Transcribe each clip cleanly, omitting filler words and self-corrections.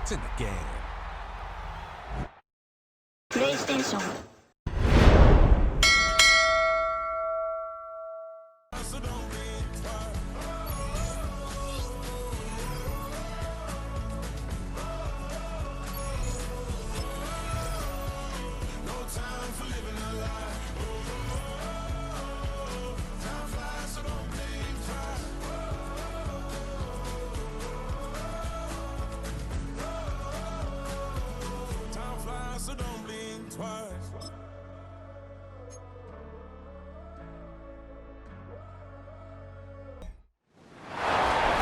It's in the game. PlayStation.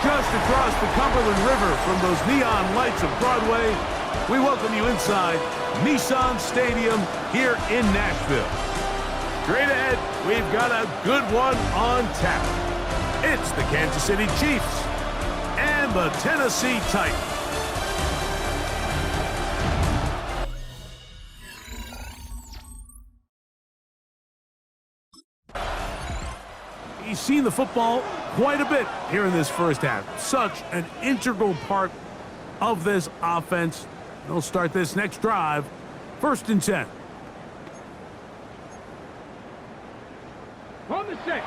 Just across the Cumberland River from those neon lights of Broadway, we welcome you inside Nissan Stadium here in Nashville. Straight ahead, we've got a good one on tap. It's the Kansas City Chiefs and the Tennessee Titans. He's seen the football quite a bit here in this first half. Such an integral part of this offense. They'll start this next drive. 1st and 10. On the set.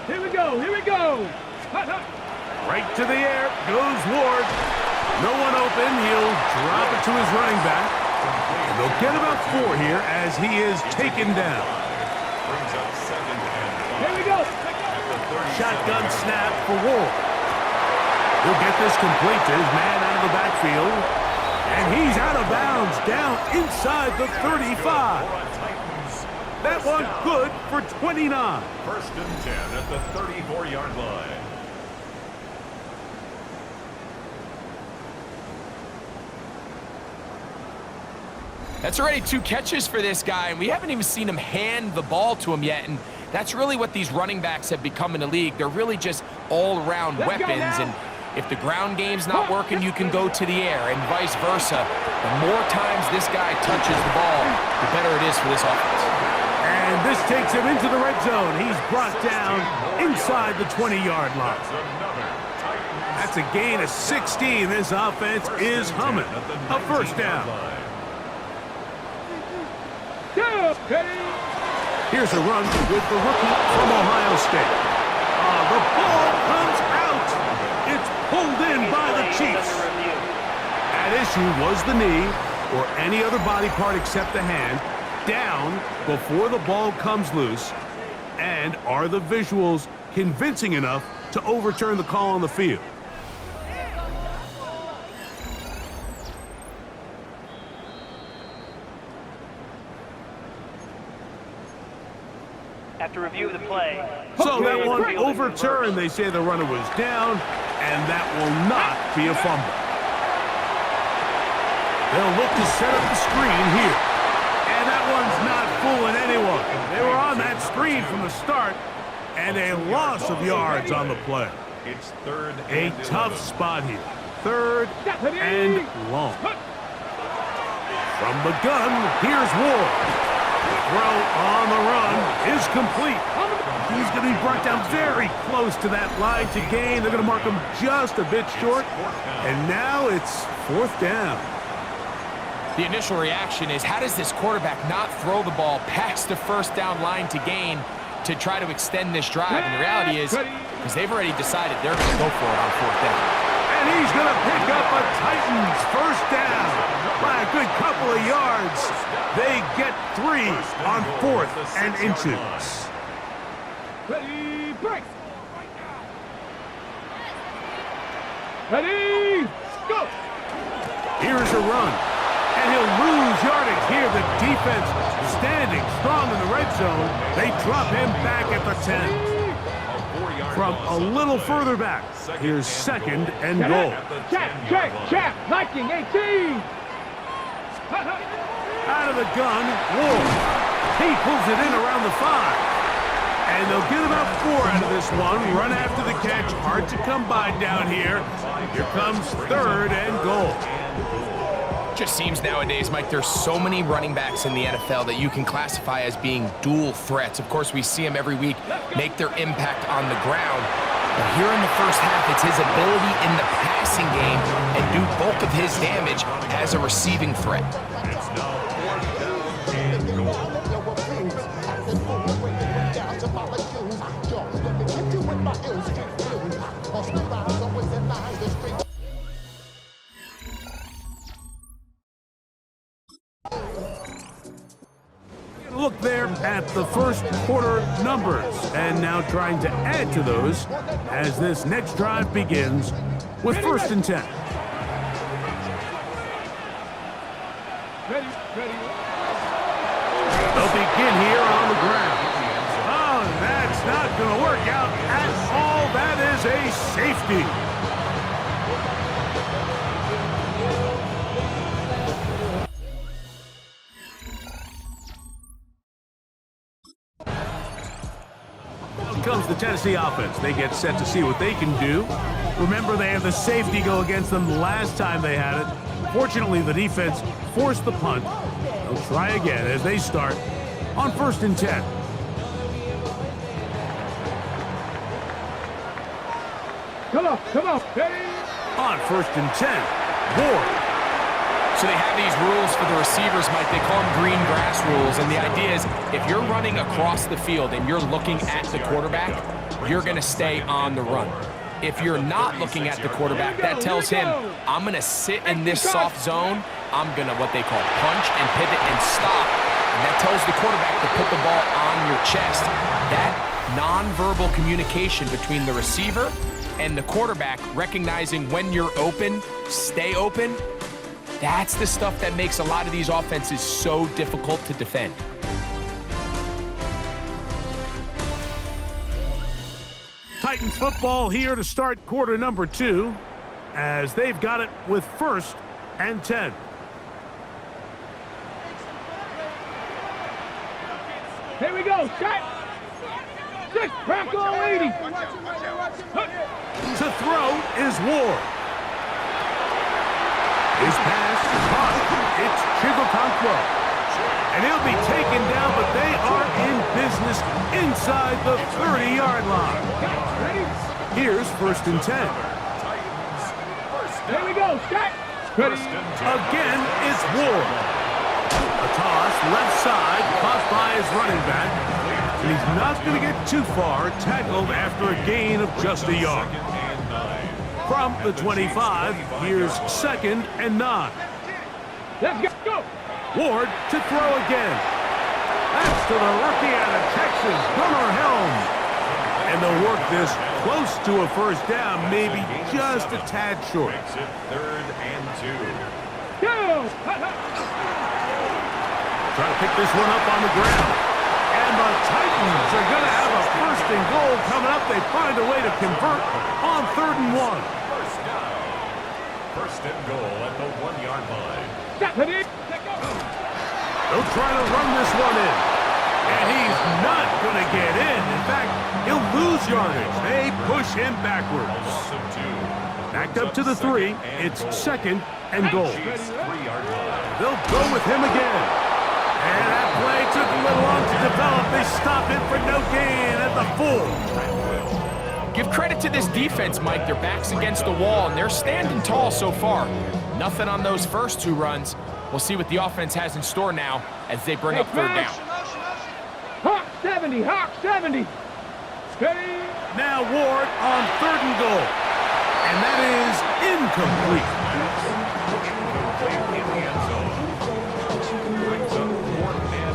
Here we go, here we go. Right to the air goes Ward. No one open. He'll drop it to his running back. And they'll get about 4 here as he is taken down. Here we go. Shotgun snap for Ward. He'll get this complete to his man out of the backfield. And he's out of bounds down inside the 35. That one good for 29. 1st and 10 at the 34-yard line. That's already 2 catches for this guy, and we haven't even seen him hand the ball to him yet. And that's really what these running backs have become in the league. They're really just all-around weapons. And if the ground game's not working, you can go to the air, and vice versa. The more times this guy touches the ball, the better it is for this offense. And this takes him into the red zone. He's brought down inside the 20-yard line. That's a gain of 16. This offense is humming. A 1st down. Here's a run with the rookie from Ohio State. The ball comes out. It's pulled in by the Chiefs. At issue was the knee or any other body part except the hand down before the ball comes loose. And are the visuals convincing enough to overturn the call on the field? After review of the play. So that one overturned. They say the runner was down, and that will not be a fumble. They'll look to set up the screen here. And that one's not fooling anyone. They were on that screen from the start, and a loss of yards on the play. It's 3rd A and tough 11. spot here. 3rd and long. From the gun, here's Ward. Throw on the run is complete. He's going to be brought down very close to that line to gain. They're going to mark him just a bit short. And now it's 4th down. The initial reaction is, how does this quarterback not throw the ball past the 1st down line to gain to try to extend this drive? And the reality is, because they've already decided they're going to go for it on 4th down. And he's going to pick up a Titans 1st down by a good couple of yards. They get 3 on 4th and inches. Ready, break. Ready, go. Here's a run. And he'll lose yardage here. The defense standing strong in the red zone. They drop him back at the 10. From a little further back, here's 2nd and goal. Check, knocking 18. Out of the gun, Ward. He pulls it in around the 5. And they'll get about 4 out of this one. Run after the catch. Hard to come by down here. Here comes 3rd and goal. Just seems nowadays, Mike, there's so many running backs in the NFL that you can classify as being dual threats. Of course, we see them every week make their impact on the ground. But here in the first half, it's his ability in the passing game and do bulk of his damage as a receiving threat. It's now 4th down and goal. Look there at the first quarter numbers, and now trying to add to those as this next drive begins with 1st and 10. Ready, ready. They'll begin here on the ground. Oh, that's not going to work out at all. That is a safety. Comes the Tennessee offense. They get set to see what they can do. Remember, they had the safety go against them last time they had it. Fortunately, the defense forced the punt. They'll try again as they start on 1st and 10. Come on. Ready. On 1st and 10, Ward. So they have these rules for the receivers, Mike. They call them green grass rules. And the idea is if you're running across the field and you're looking at the quarterback, you're going to stay on the run. If you're not looking at the quarterback, that tells him, I'm going to sit in this soft zone. I'm going to what they call punch and pivot and stop. And that tells the quarterback to put the ball on your chest. That nonverbal communication between the receiver and the quarterback, recognizing when you're open, stay open, that's the stuff that makes a lot of these offenses so difficult to defend. Titans football here to start quarter number 2 as they've got it with 1st and 10. Here we go. Shot. 6. Bronco 80. To throw is Ward. His pass is hard. It's Chigokonkwo. And he'll be taken down, but they are in business inside the 30-yard line. Here's 1st and 10. Here we go. Shot. Ready. Again, it's Ward. A toss left side, caught by his running back. And he's not going to get too far, tackled after a gain of just a yard. From the 25, here's 2nd and 9. Let's go. Ward to throw again. That's to the rookie out of Texas, Gunnar Helm. And they'll work this close to a 1st down, maybe just a tad short. Makes it 3rd and 2. Go. Trying to pick this one up on the ground. And the Titans are going to have a 1st and goal coming up. They find a way to convert on 3rd and 1. 1st down. 1st and goal at the 1-yard line. They'll try to run this one in. And he's not going to get in. In fact, he'll lose yardage. They push him backwards. Loss of 2. Backed up to the 3. It's 2nd and goal. Chiefs 3-yard line. They'll go with him again. And that play took a little long to develop. They stop him for no gain at the 4. Give credit to this defense, Mike. Their back's against the wall, and they're standing tall so far. Nothing on those first 2 runs. We'll see what the offense has in store now as they bring up 3rd down. Hawk 70. Hawk 70. Ready. Now Ward on 3rd and goal. And that is incomplete. In the end zone. Brings up 4th and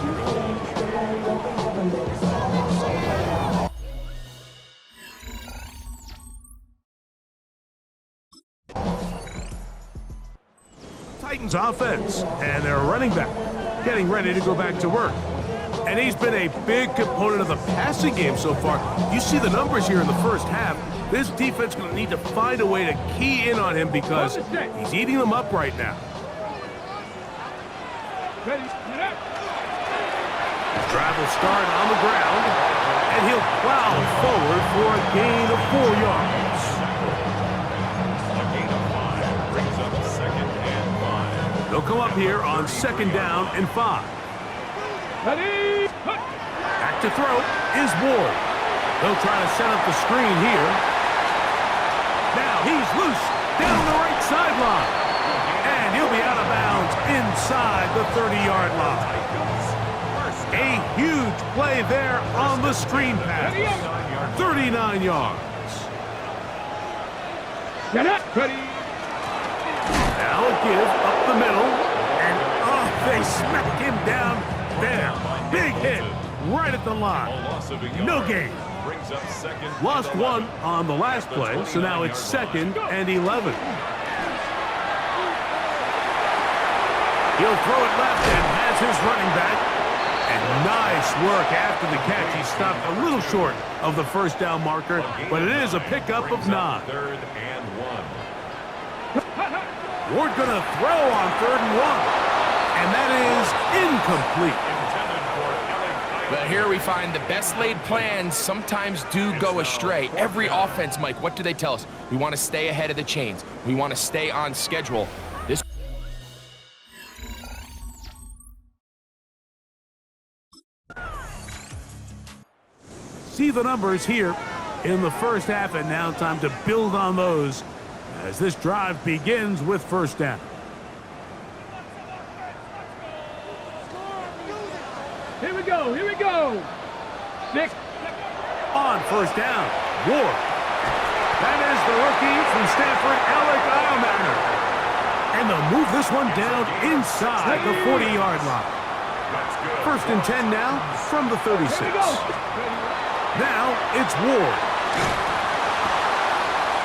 Titans offense and their running back getting ready to go back to work. And he's been a big component of the passing game so far. You see the numbers here in the first half. This defense is going to need to find a way to key in on him because he's eating them up right now. Ready. Get up. His drive will start on the ground, and he'll plow forward for a gain of 4 yards. A gain of 5 brings up 2nd and 5. They'll come up here on 2nd down and 5. Ready. Back to throw is Ward. They'll try to set up the screen here. He's loose down the right sideline. And he'll be out of bounds inside the 30-yard line. A huge play there on the screen pass. 39 yards. Get up, ready. Now a give up the middle. And they smack him down there. Big hit right at the line. No gain. Lost one on the last play, so now it's 2nd and 11. He'll throw it left and has his running back. And nice work after the catch. He stopped a little short of the first down marker, but it is a pickup of 9. 3rd and 1. Ward going to throw on 3rd and 1. And that is incomplete. But here we find the best laid plans sometimes do go astray. Every offense, Mike, what do they tell us? We want to stay ahead of the chains. We want to stay on schedule. This see the numbers here in the first half, and now time to build on those as this drive begins with 1st down. Here we go, here we go. 6. On 1st down, Ward. That is the rookie from Stanford, Alec Eilmacher. And they'll move this one down inside the 40-yard line. 1st and 10 now from the 36. Now it's Ward.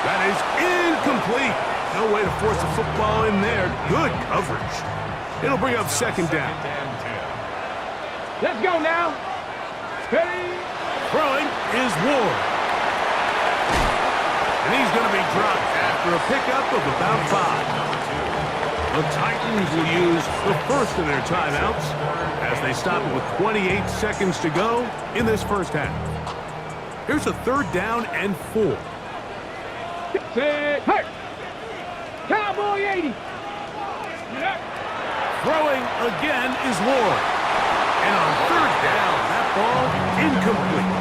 That is incomplete. No way to force the football in there. Good coverage. It'll bring up 2nd down. Let's go now. Ready. Throwing is Ward. And he's going to be dropped after a pickup of about 5. The Titans will use the first of their timeouts as they stop it with 28 seconds to go in this first half. Here's a 3rd down and 4. Set. Hey. Cowboy 80. Throwing again is Ward. And on 3rd down, that ball incomplete.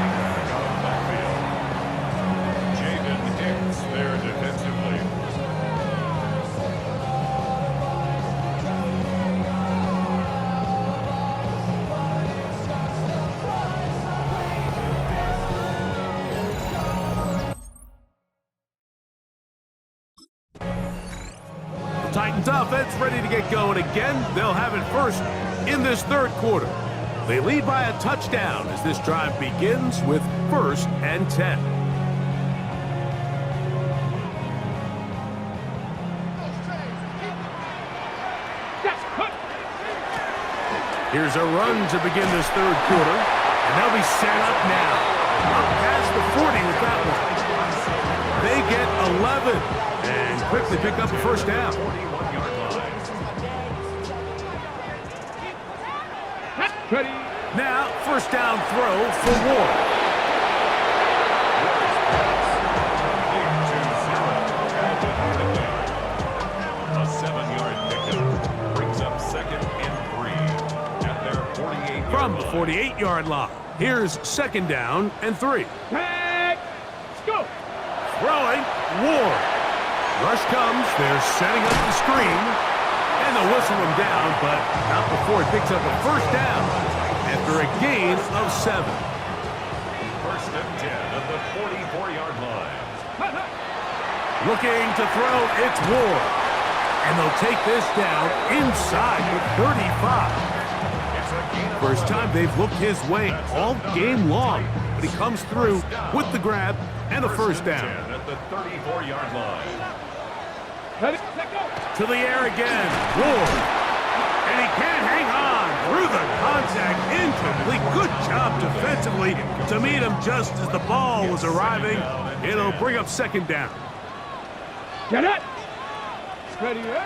Jaden Hicks there defensively. Titans offense ready to get going again. They'll have it first in this 3rd quarter. They lead by a touchdown as this drive begins with 1st and 10. Here's a run to begin this 3rd quarter, and they'll be set up now. Up past the 40 with that one. They get 11 and quickly pick up a 1st down. Ready. Now, 1st down throw for Ward. A 7-yard pickup brings up 2nd and 3 at their 48-yard From the line. 48-yard line, here's 2nd down and 3. Tag. Let's go. Throwing, Ward. Rush comes, they're setting up the screen, and they'll whistle him down, but not before it picks up a 1st down after a gain of 7. 1st and 10 at the 44-yard line. Looking to throw, it's Ward. And they'll take this down inside the 35. First time they've looked his way all game long, but he comes through with the grab and a 1st down. At the 34-yard line. Ready. Let go. To the air again, Ward. And he can't hang on through the contact, incomplete. Good job defensively to meet him just as the ball was arriving. It'll bring up 2nd down. Get it. Ready. A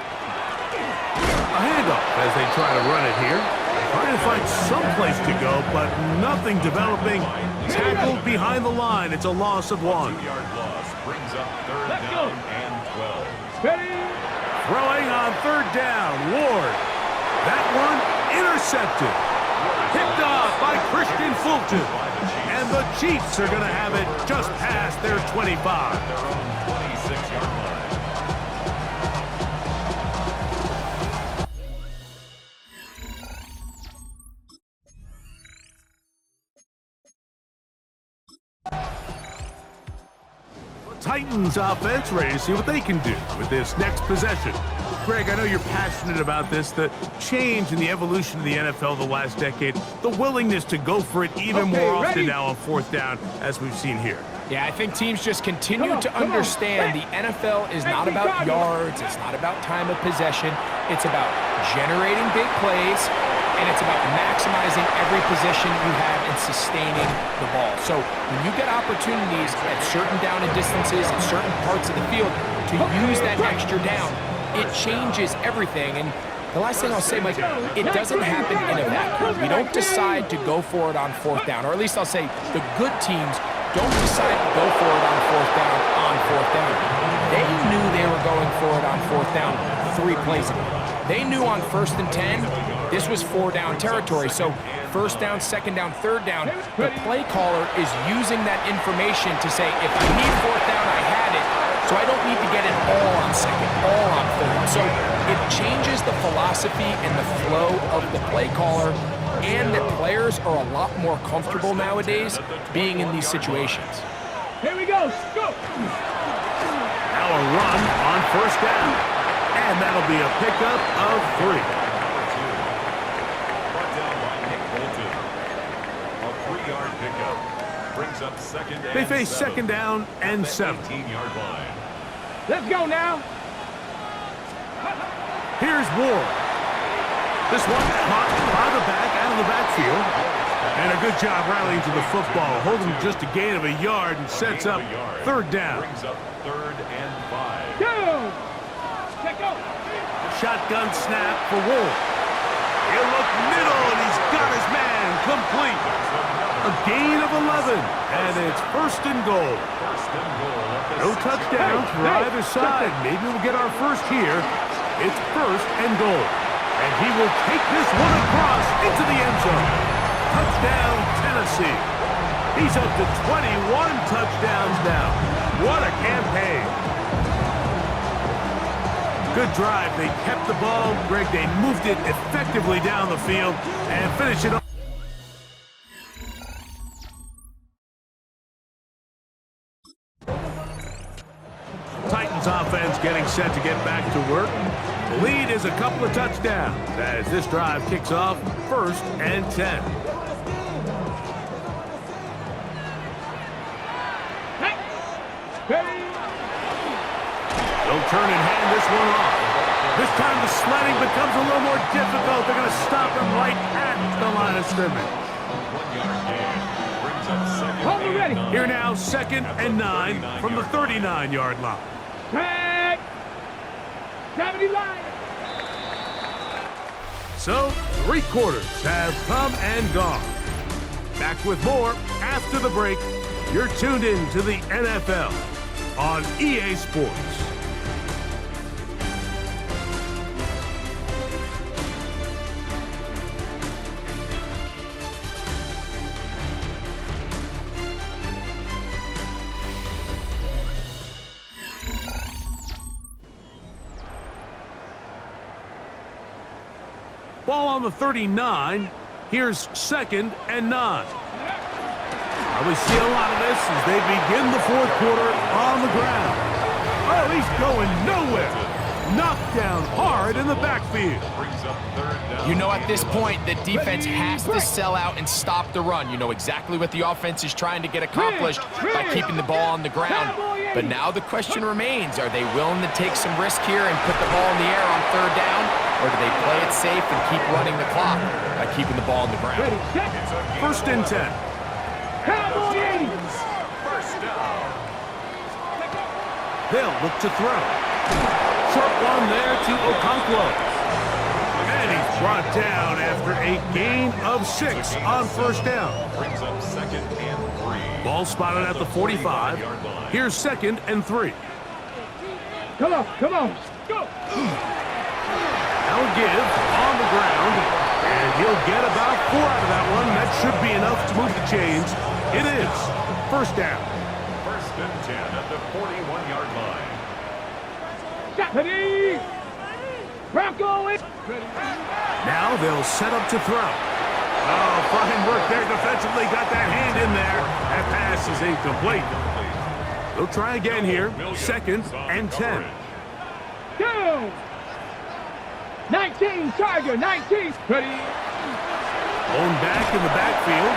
handoff as they try to run it here. Trying to find some place to go, but nothing developing. Tackled behind the line. It's a loss of 1. 2-yard loss brings up 3rd down and 12. Ready. Throwing on 3rd down, Ward. That one intercepted. Picked off by Christian Fulton. And And the Chiefs are going to have it just past their 25. Their own 26-yard line. Titans offense ready to see what they can do with this next possession. Greg, I know you're passionate about this, the change in the evolution of the NFL the last decade, the willingness to go for it even more often now on fourth down, as we've seen here. Yeah, I think teams just continue to understand the NFL is not about yards, it's not about time of possession, it's about generating big plays, and it's about maximizing every position you have and sustaining the ball. So when you get opportunities at certain down and distances in certain parts of the field to use that extra down, it changes everything. And the last thing I'll say, Mike, it doesn't happen in a vacuum. We don't decide to go for it on fourth down, or at least I'll say the good teams don't decide to go for it on fourth down. They knew they were going for it on fourth down 3 plays ago. They knew on 1st and 10, this was 4-down territory. So 1st down, 2nd down, 3rd down, the play caller is using that information to say, if I need 4th down, I had it. So I don't need to get it all on 2nd, all on 3rd. So it changes the philosophy and the flow of the play caller, and that players are a lot more comfortable nowadays being in these situations. Here we go. Go. Now a run on 1st down. And that'll be a pickup of 3. Brought down by Nick Bolton. A 3-yard pickup. Brings up second and They face 7. 2nd down and 7. 18-yard line. Let's go now. Here's Ward. This one caught by the back, out of the backfield. And a good job rallying to the football. Holding just a gain of a yard and sets up 3rd down. Brings up 3rd and 5. Go. Check out. Shotgun snap for Ward. He'll look middle, and he's got his man complete. A gain of 11, and it's 1st and goal. First and goal at the No 6. touchdowns for either side. Maybe we'll get our first here. It's 1st and goal. And he will take this one across into the end zone. Touchdown, Tennessee. He's up to 21 touchdowns now. What a campaign. Good drive. They kept the ball. Greg, they moved it effectively down the field and finished it off. Titans offense getting set to get back to work. The lead is a couple of touchdowns as this drive kicks off 1st and 10. They'll turn and hand this one off. This time the sledding becomes a little more difficult. They're going to stop him right at the line of scrimmage. 1-yard gain. Brings up second Hold it ready. and 9. Here now, 2nd and 9 from the 39-yard line. Tag. Gravity line. So, 3 quarters have come and gone. Back with more after the break. You're tuned in to the NFL on EA Sports. Ball on the 39. Here's 2nd and 9. We see a lot of this as they begin the 4th quarter on the ground. Oh, he's going nowhere. Knocked down hard in the backfield. Brings up 3rd down. You know, at this point, the defense has to sell out and stop the run. You know exactly what the offense is trying to get accomplished by keeping the ball on the ground. But now the question remains, are they willing to take some risk here and put the ball in the air on 3rd down? Or do they play it safe and keep running the clock by keeping the ball on the ground? 1st and 10. Cowboys! First down. They'll look to throw. Short one there to Okonkwo. And he's brought down after a gain of 6 on 1st down. Brings up 2nd and 3. Ball spotted at the 45. Here's 2nd and 3. Come on, come on. Go! Now give on the ground. And he'll get about 4 out of that one. That should be enough to move the chains. It is first down. First and 10 at the 41-yard line. Ready. Bronco is ready. Now they'll set up to throw. Oh, fine work there defensively. Got that hand in there. That pass is incomplete. They'll try again here. Second and 10. Go. 19, Tiger, 19. Ready. Blown back in the backfield.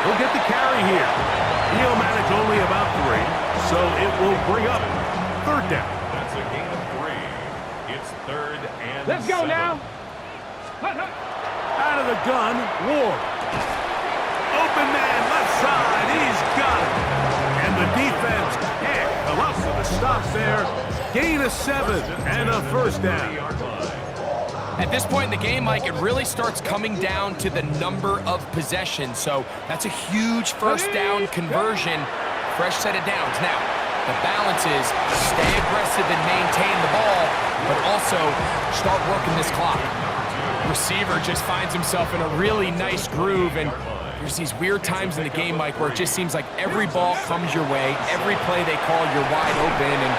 He'll get the carry here. He'll manage only about 3, so it will bring up third down. That's a gain of 3. It's third and Let's go 7. now. Out of the gun, Ward. Open man, left side. He's got it. And the defense can't come up with a stop there. Gain of 7 and a first down. At this point in the game, Mike, it really starts coming down to the number of possessions. So that's a huge first down conversion. Fresh set of downs. Now, the balance is stay aggressive and maintain the ball, but also start working this clock. Receiver just finds himself in a really nice groove, and there's these weird times in the game, Mike, where it just seems like every ball comes your way, every play they call, you're wide open, and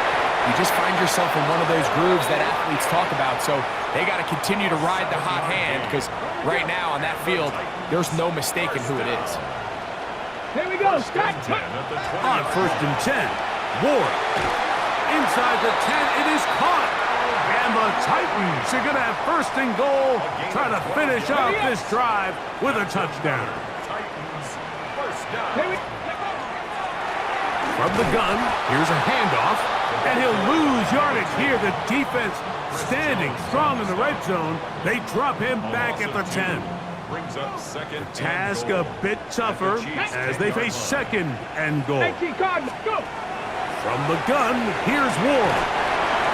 you just find yourself in one of those grooves that athletes talk about. So they got to continue to ride the hot hand, because right now on that field, there's no mistaking who it is. Here we go, Scott. On first and 10, Ward. Inside the 10, it is caught. And the Titans are going to have first and goal, trying to finish off this drive with a touchdown. Titans, first down. From the gun, here's a handoff, and he'll lose yardage here. The defense standing strong in the red zone. They drop him back at the 10. Brings up second Task and a goal. bit tougher as they face second and goal. 19 Cardinals, go. From the gun, here's Ward.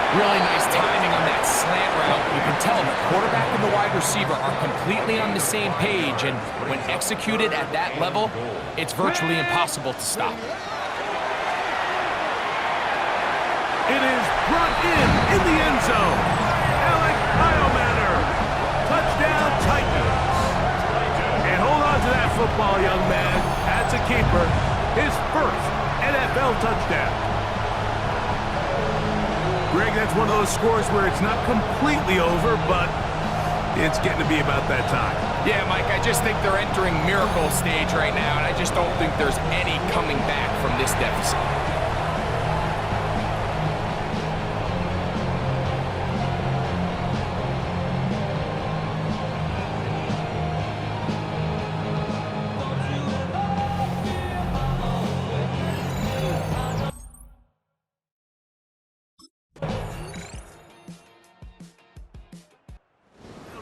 Really nice timing on that slant route. You can tell the quarterback and the wide receiver are completely on the same page, and when executed at that level, it's virtually impossible to stop. It is brought in the end zone. Alec Heilmanner. Touchdown Titans. And hold on to that football, young man. That's a keeper. His first NFL touchdown. Greg, that's one of those scores where it's not completely over, but it's getting to be about that time. Yeah, Mike, I just think they're entering miracle stage right now, and I just don't think there's any coming back from this deficit.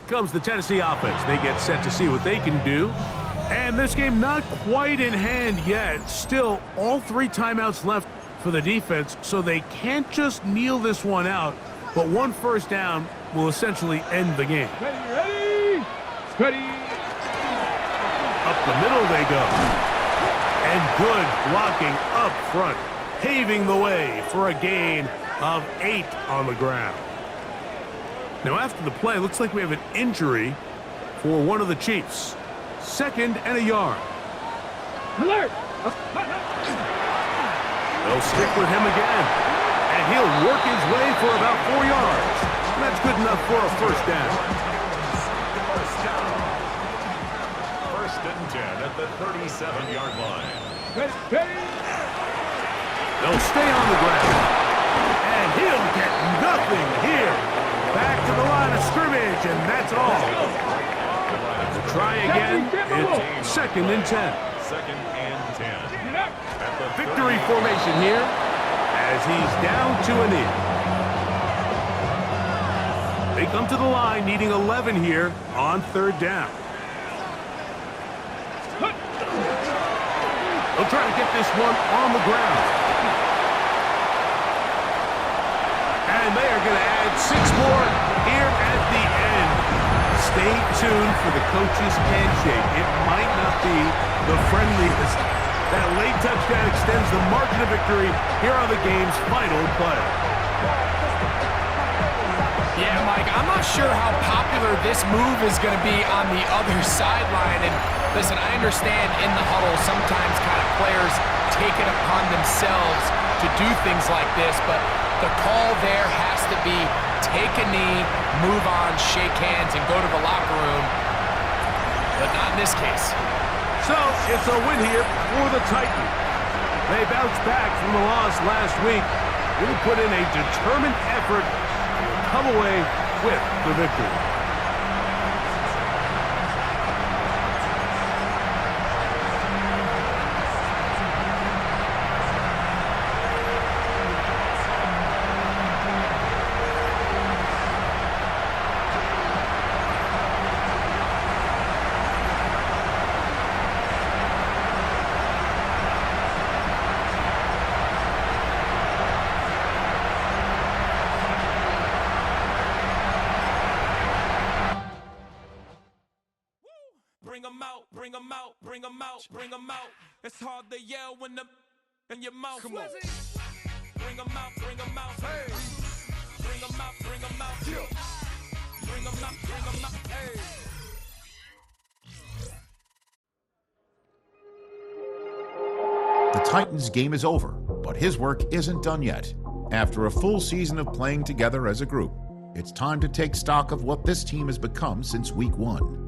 Comes the Tennessee offense. They get set to see what they can do. And this game not quite in hand yet. Still, all 3 timeouts left for the defense, so they can't just kneel this one out. But one first down will essentially end the game. Ready. Up the middle they go. And good blocking up front, paving the way for a gain of 8 on the ground. Now, after the play, looks like we have an injury for one of the Chiefs. Second and a yard. Alert. They'll stick with him again. And he'll work his way for about 4 yards. And that's good enough for a first down. First and 10 at the 37-yard line. Ready. They'll stay on the ground. And he'll get nothing here. Back to the line of scrimmage, and that's all. To try again, it's second and 10. Second and 10. At the Victory formation here as he's down to a knee. They come to the line needing 11 here on third down. They'll try to get this one on the ground. And they are going to add 6 more here at the end. Stay tuned for the coach's handshake. It might not be the friendliest. That late touchdown extends the margin of victory here on the game's final play. Yeah, Mike, I'm not sure how popular this move is going to be on the other sideline, and Listen, I understand in the huddle sometimes kind of players take it upon themselves to do things like this, but the call there has to be take a knee, move on, shake hands, and go to the locker room, but not in this case. So it's a win here for the Titans. They bounced back from the loss last week. Really put in a determined effort to come away with the victory. Bring 'em out, bring 'em out, bring 'em out, bring 'em out. It's hard to yell when the in your mouth. Come on. Bring 'em out, bring 'em out. Hey. Bring 'em out, bring 'em out. Yeah. Bring 'em out, bring 'em out. Hey. The Titans' game is over, but his work isn't done yet. After a full season of playing together as a group, it's time to take stock of what this team has become since week 1.